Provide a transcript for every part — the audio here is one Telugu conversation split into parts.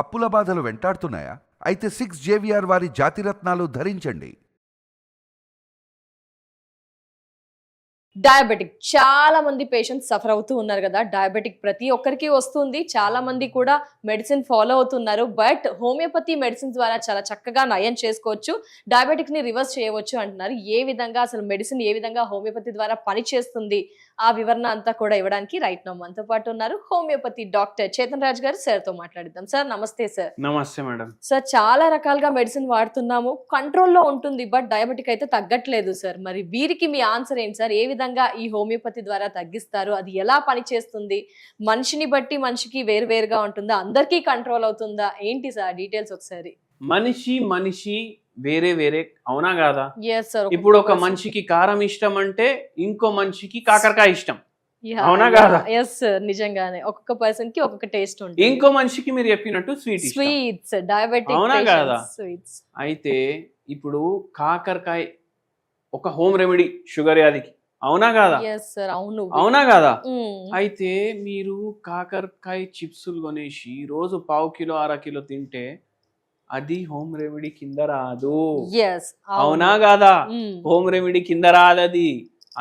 అప్పుల బాధలు వెంటాడుతున్నాయా? అయితే 6 JVR వారి జాతిరత్నాలు ధరించండి. డయాబెటిక్ చాలా మంది పేషెంట్స్ సఫర్ అవుతూ ఉన్నారు కదా. డయాబెటిక్ ప్రతి ఒక్కరికి వస్తుంది. చాలా మంది కూడా మెడిసిన్ ఫాలో అవుతున్నారు. బట్ హోమియోపతి మెడిసిన్ ద్వారా చాలా చక్కగా నయం చేసుకోవచ్చు, డయాబెటిక్ ని రివర్స్ చేయవచ్చు అంటున్నారు. ఏ విధంగా అసలు మెడిసిన్ ఏ విధంగా హోమియోపతి ద్వారా పనిచేస్తుంది ఆ వివరణ అంతా కూడా ఇవ్వడానికి రైట్ నౌ మనతో పాటు ఉన్నారు హోమియోపతి డాక్టర్ చేతన్ రాజ్ గారు. సార్ తో మాట్లాడిద్దాం. సార్ నమస్తే. సార్ నమస్తే మేడం. సార్ చాలా రకాలుగా మెడిసిన్ వాడుతున్నాము, కంట్రోల్లో ఉంటుంది, బట్ డయాబెటిక్ అయితే తగ్గట్లేదు సార్. మరి వీరికి మీ ఆన్సర్ ఏంటి సార్? ఏ విధంగా ఈ హోమియోపతి ద్వారా తగ్గిస్తారు? అది ఎలా పనిచేస్తుంది? మనిషిని బట్టి మనిషికి వేరువేరుగా ఉంటుందా? అందరికీ కంట్రోల్ అవుతుందా? ఏంటి సార్ డీటెయిల్స్ ఒకసారి? మనిషి వేరే వేరే, అవునా కాదా? ఇప్పుడు ఒక మనిషికి కారం ఇష్టం అంటే ఇంకో మనిషికి కాకరకాయ ఇష్టం, అవునా కాదా? నిజంగానే ఒక్కొక్క పర్సన్ కి ఒక్కొక్క టేస్ట్ ఉంటుంది. ఇంకో మనిషికి మీరు చెప్పినట్టు స్వీట్స్ డయాబెటిక్, అవునా కాదా? స్వీట్స్. అయితే ఇప్పుడు కాకరకాయ ఒక హోమ్ రెమెడీ షుగర్ వ్యాధికి, అవునా కాదా? అవునా కాదా? అయితే మీరు కాకరకాయ చిప్సులు కొనేసి రోజు 1/2 కిలో 1/2 కిలో తింటే అది హోమ్ రెమెడీ కింద రాదు, అవునా కాదా? హోమ్ రెమెడీ కింద రాదది.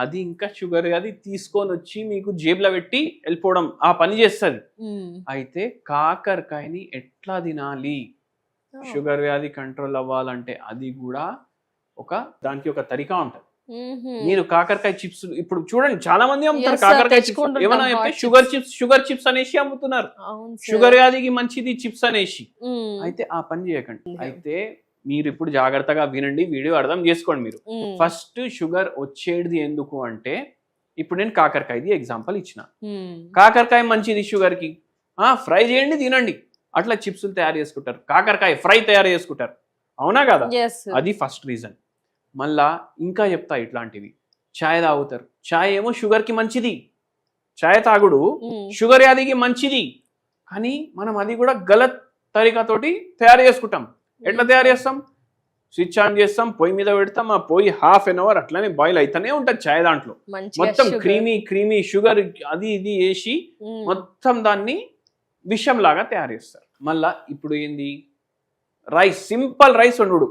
అది ఇంకా షుగర్ అది తీసుకొని వచ్చి మీకు జేబులో పెట్టి వెళ్ళిపోవడం ఆ పని చేస్తుంది. అయితే కాకరకాయని ఎట్లా తినాలి షుగర్ వ్యాధి కంట్రోల్ అవ్వాలంటే అది కూడా దానికి ఒక తరికా ఉంటుంది. మీరు కాకరకాయ చిప్స్ ఇప్పుడు చూడండి, చాలా మంది అమ్ముతారు కాకరకాయ చిప్స్. ఏమన్నా చెప్తే షుగర్ చిప్స్ అనేసి అమ్ముతున్నారు, షుగర్ వ్యాధికి మంచిది చిప్స్ అనేసి. అయితే ఆ పని చేయకండి. అయితే మీరు ఇప్పుడు జాగ్రత్తగా వినండి, వీడియో అర్థం చేసుకోండి. మీరు ఫస్ట్ షుగర్ వచ్చేది ఎందుకు అంటే, ఇప్పుడు నేను కాకరకాయది ఎగ్జాంపుల్ ఇచ్చిన. కాకరకాయ మంచిది షుగర్ కి, ఫ్రై చేయండి తినండి. అట్లా చిప్స్ తయారు చేసుకుంటారు, కాకరకాయ ఫ్రై తయారు చేసుకుంటారు, అవునా కదా? అది ఫస్ట్ రీజన్. మళ్ళా ఇంకా చెప్తా, ఇట్లాంటివి ఛాయ్ తాగుతారు. ఛాయ్ ఏమో షుగర్ కి మంచిది, ఛాయ్ తాగుడు షుగర్ వ్యాధికి మంచిది. కానీ మనం అది కూడా గలత్ తరీకాతోటి తయారు చేసుకుంటాం. ఎట్లా తయారు చేస్తాం? స్విచ్ ఆన్ చేస్తాం, పొయ్యి మీద పెడతాం, ఆ పొయ్యి 1/2 అవర్ అట్లనే బాయిల్ అయితేనే ఉంటుంది ఛాయ్. దాంట్లో మొత్తం క్రీమీ షుగర్ అది ఇది వేసి మొత్తం దాన్ని విషం లాగా తయారు చేస్తారు. మళ్ళా ఇప్పుడు ఏంది, రైస్, సింపుల్ రైస్ వండుడు.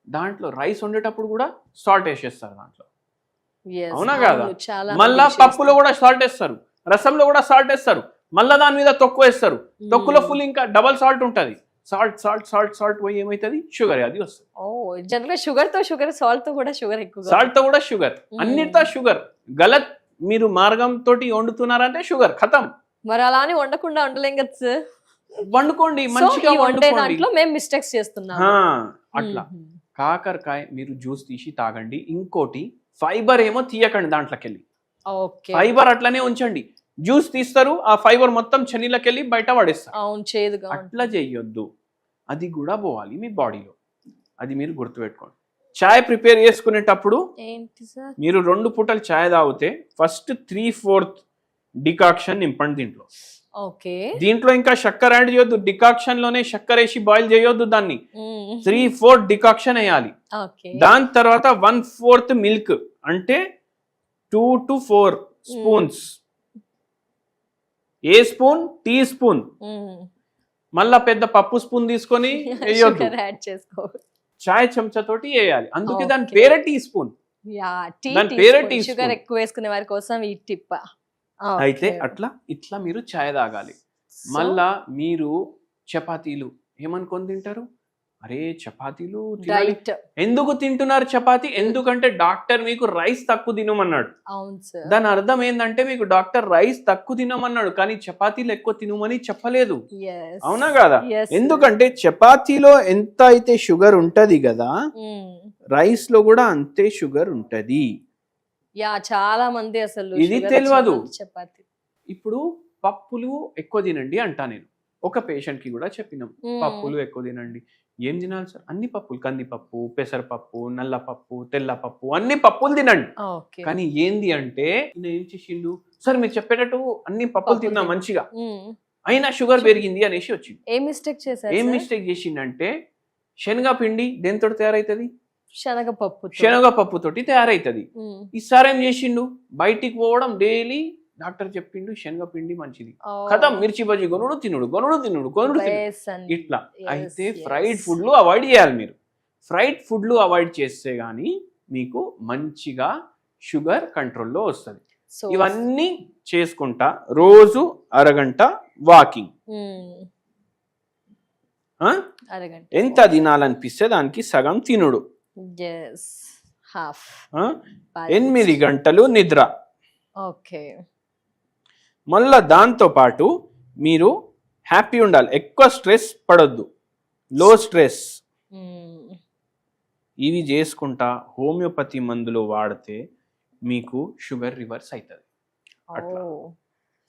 దాంట్లో రైస్ వండేటప్పుడు కూడా సాల్ట్ వేసేస్తారు దాంట్లో, అవునా కాదా? మళ్ళా పప్పులో కూడా సాల్ట్ వేస్తారు, రసంలో కూడా సాల్ట్ వేస్తారు, మళ్ళా దాని మీద తొక్కు వేస్తారు. తొక్కులో ఫుల్ ఇంకా డబల్ సాల్ట్ ఉంటుంది. సాల్ట్ సాల్ట్ సాల్ట్ సాల్ట్ పోయి ఏమైతుంది, షుగర్ అది వస్తుంది. షుగర్ తో షుగర్, సాల్ట్ తో కూడా షుగర్, సాల్ట్ తో కూడా షుగర్, అన్నిటితో షుగర్. గలత్ మీరు మార్గం తోటి వండుతున్నారంటే షుగర్ ఖతం. మరి అలా అని వండకుండా ఉండలేం కదా సార్? వండుకోండి, మంచిగా వండుకోండి. మేము మిస్టేక్స్ చేస్తున్నాం అట్లా. కాకరకాయ మీరు జ్యూస్ తీసి తాగండి. ఇంకోటి, ఫైబర్ ఏమో తీయకండి దాంట్లోకి వెళ్ళి, ఫైబర్ అట్లనే ఉంచండి. జ్యూస్ తీస్తారు, ఆ ఫైబర్ మొత్తం చెన్నీలోకి వెళ్ళి బయట పడేస్తారు. అట్లా చెయ్యొద్దు, అది కూడా పోవాలి మీ బాడీలో. అది మీరు గుర్తుపెట్టుకోండి. చాయ్ ప్రిపేర్ చేసుకునేటప్పుడు మీరు 2 పూటలు చాయ్ తాగితే ఫస్ట్ 3/4 డికాక్షన్ నింపండి దీంట్లో. దీంట్లో ఇంకా చక్కెర యాడ్ చేయొద్దు, డికాక్షన్ లోనే చక్కెర వేసి బాయిల్ చేయొద్దు దాన్ని. 3/4 డికాక్షన్ వేయాలి. దాని తర్వాత 1/4 మిల్క్, అంటే 2 to 4 స్పూన్స్. ఏ స్పూన్? Teaspoon. మళ్ళా పెద్ద పప్పు స్పూన్ తీసుకొని వేయొద్దు, చాయ్ చెంచాతోటి వేయాలి. అందుకే దాని పేరే టీ స్పూన్, దాని పేరే టీ స్పూన్. ఎక్కువ వేసుకునే వారి కోసం ఈ టిప్. అయితే ఇట్లా మీరు ఛాయ్ తాగాలి. మళ్ళా మీరు చపాతీలు ఏమనుకొని తింటారు? అరే చపాతీలు ఎందుకు తింటున్నారు చపాతీ? ఎందుకంటే డాక్టర్ మీకు రైస్ తక్కువ తినమన్నాడు. దాని అర్థం ఏంటంటే మీకు డాక్టర్ రైస్ తక్కువ తినమన్నాడు, కానీ చపాతీలు ఎక్కువ తినమని చెప్పలేదు, అవునా కదా? ఎందుకంటే చపాతీలో ఎంత అయితే షుగర్ ఉంటది కదా, రైస్ లో కూడా అంతే షుగర్ ఉంటది. చాలా మంది అసలు ఇది తెలియదు. ఇప్పుడు పప్పులు ఎక్కువ తినండి అంటా నేను. ఒక పేషెంట్ కి కూడా చెప్పినాం, పప్పులు ఎక్కువ తినండి. ఏం తినాలి సార్? అన్ని పప్పులు, కందిపప్పు, పెసరపప్పు, నల్లపప్పు, తెల్లపప్పు, అన్ని పప్పులు తినండి. కానీ ఏంది అంటే ఏం చేసిండు సార్, మీరు చెప్పేటట్టు అన్ని పప్పులు తిన్నా మంచిగా, అయినా షుగర్ పెరిగింది అనేసి వచ్చింది. ఏం మిస్టేక్ చేసిండంటే, శనగపిండి దేనితో తయారైతుంది? శనగపప్పు తోటి తయారైతుంది. ఈసారి ఏం చేసిండు, బయటికి పోవడం, డైలీ డాక్టర్ చెప్పిండు శనగపిండి మంచిది కదా, మిర్చి బజ్జి కొనుడు తినుడు ఇట్లా. అయితే ఫ్రైడ్ ఫుడ్లు అవాయిడ్ చేయాలి. మీరు ఫ్రైడ్ ఫుడ్లు అవాయిడ్ చేస్తే గానీ మీకు మంచిగా షుగర్ కంట్రోల్లో వస్తుంది. ఇవన్నీ చేసుకుంటా రోజు అరగంట వాకింగ్, ఎంత తినాలనిపిస్తే దానికి సగం తినుడు, 8 గంటలు నిద్ర. ఓకే, మళ్ళా దాంతో పాటు మీరు హ్యాపీ ఉండాలి, ఎక్కువ స్ట్రెస్ పడొద్దు, లో స్ట్రెస్. ఇవి చేసుకుంటా హోమియోపతి మందులు వాడితే మీకు షుగర్ రివర్స్ అవుతుంది.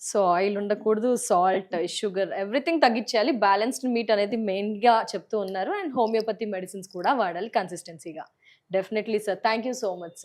సో ఆయిల్ ఉండకూడదు, సాల్ట్, షుగర్, ఎవ్రీథింగ్ తగ్గించాలి. బ్యాలెన్స్డ్ మీట్ అనేది మెయిన్గా చెప్తూ ఉన్నారు. అండ్ హోమియోపతి మెడిసిన్స్ కూడా వాడాలి కన్సిస్టెన్సీగా. Definitely sir, thank you so much sir.